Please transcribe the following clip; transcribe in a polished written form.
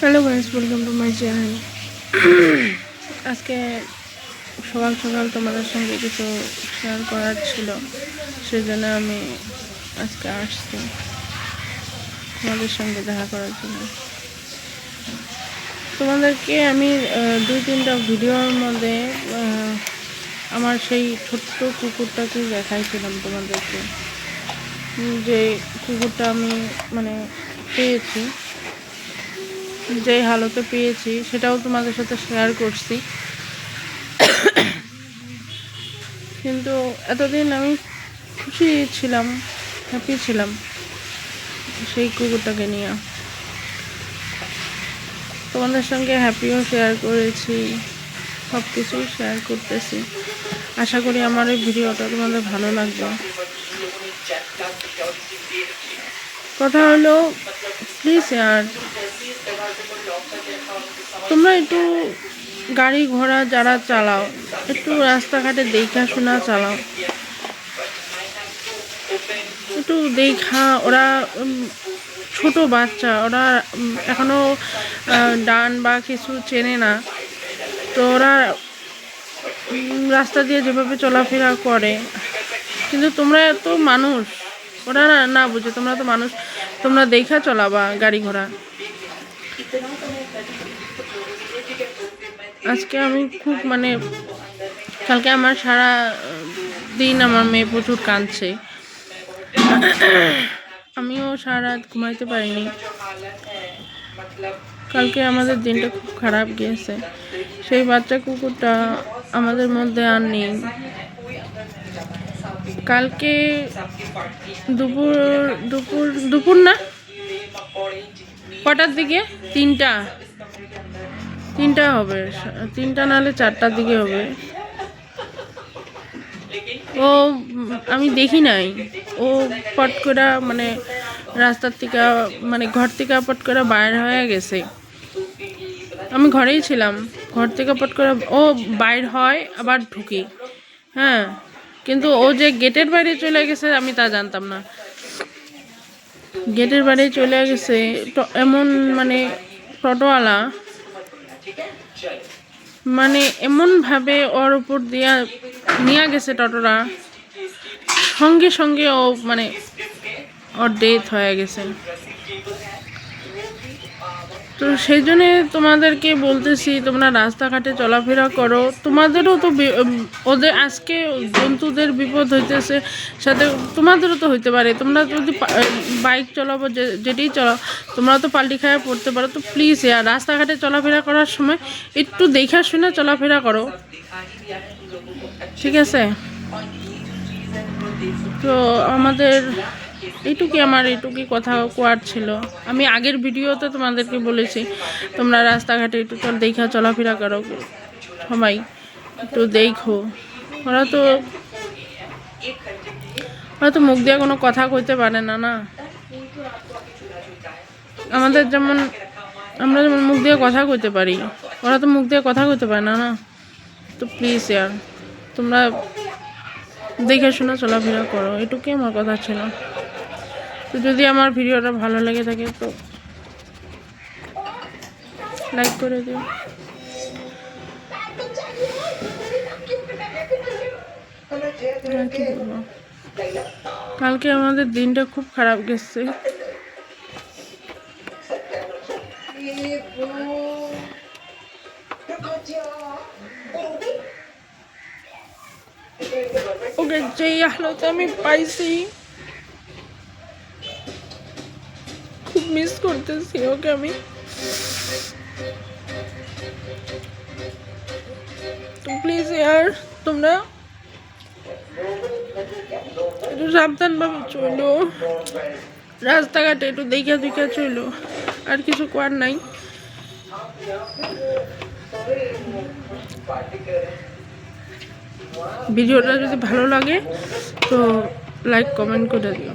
Hello guys, welcome to my channel. আজকে সকাল সকাল তোমাদের সঙ্গে কিছু শেয়ার করার ছিল, সেজন্য আমি আজকে আসছি তোমাদের সঙ্গে দেখা করার জন্য। তোমাদেরকে আমি 2-3টা ভিডিওর মধ্যে আমার সেই ছোট্ট কুকুরটাকে দেখাইছিলাম তোমাদেরকে, যে কুকুরটা আমি পেয়েছি, যে হালতে পেয়েছি সেটাও তোমাদের সাথে শেয়ার করছি। কিন্তু এতদিন আমি খুশি ছিলাম, হ্যাপি ছিলাম সেই কুকুরটাকে নিয়ে। তোমাদের সঙ্গে হ্যাপিও শেয়ার করেছি, সব কিছুই শেয়ার করতেছি। আশা করি আমার এই ভিডিওটা তোমাদের ভালো লাগবে। কথা হলো, প্লিজ তোমরা একটু গাড়ি ঘোড়া যারা চালাও, একটু রাস্তাঘাটে দেখা শোনা চালাও, একটু দেখা। ওরা ছোট বাচ্চা, ওরা এখনো ডান বা কিছু চেনে না, তো ওরা রাস্তা দিয়ে যেভাবে চলাফেরা করে। কিন্তু তোমরা তো মানুষ, ওরা না বুঝে, তোমরা তো মানুষ, তোমরা দেখা চলাবা গাড়ি ঘোড়া। আজকে আমি খুব কালকে আমার সারা দিন আমার মেয়ে প্রচুর কাঁদছে, আমিও সারা রাত ঘুমাইতে পারিনি। কালকে আমাদের দিনটা খুব খারাপ গিয়েছে। সেই বাচ্চা কুকুরটা আমাদের মধ্যে আর নেই। কালকে দুপুর না, কটার দিকে? 3টা হবে, 3টা নাহলে 4টার দিকে হবে। ও আমি দেখি নাই, ও পট করে রাস্তার থেকে ঘর থেকে পট করে বাইর হয়ে গেছে। আমি ঘরেই ছিলাম, ঘর থেকে পট করে ও বাইর হয় আবার ঢুকি। হ্যাঁ, কিন্তু ও যে গেটের বাইরে চলে গেছে আমি তা জানতাম না। গেটের বাইরে চলে গেছে এমন টোটোওয়ালা এমনভাবে ওর উপর দিয়া নিয়ে গেছে টোটোরা, সঙ্গে সঙ্গে ও ওর ডেথ হয়ে গেছে। তো সেই জন্যে তোমাদেরকে বলতেছি, তোমরা রাস্তাঘাটে চলাফেরা করো। তোমাদেরও তো ওদের আজকে জন্তুদের বিপদ হইতেছে, সাথে তোমাদেরও তো হইতে পারে। তোমরা যদি বাইক চালাবো, যেটাই চালাও, তোমরা তো পাল্টি খায় পড়তে পারো। তো প্লিজ রাস্তাঘাটে চলাফেরা করার সময় একটু দেখা শুনে চলাফেরা করো, ঠিক আছে? তো আমার এইটুকুই কথা কোয়ার ছিল। আমি আগের ভিডিওতে তোমাদেরকে বলেছি, তোমরা রাস্তাঘাটে একটু দেখা চলাফেরা করো, সবাই একটু দেখো। ওরা তো মুখ দিয়ে কোনো কথা কইতে পারে না, না? আমরা যেমন মুখ দিয়ে কথা কইতে পারি, ওরা তো মুখ দিয়ে কথা কইতে পারে না, না? তো প্লিজ তোমরা দেখে শুনে চলাফেরা করো, এটুকুই আমার কথা ছিল। তো যদি আমার ভিডিওটা ভালো লেগে থাকে তো লাইক করে দিও। কালকে আমাদের দিনটা খুব খারাপ গেছে। ওকে যেই হালতে আমি পাইছি, খুব মিস করতেছি ওকে আমি। তো প্লিজ তোমরা একটু সাবধানভাবে চলো, রাস্তাঘাটে একটু দেখা চলো, আর কিছু করার নাই। ভিডিওটা যদি ভালো লাগে তো লাইক কমেন্ট করে দিও।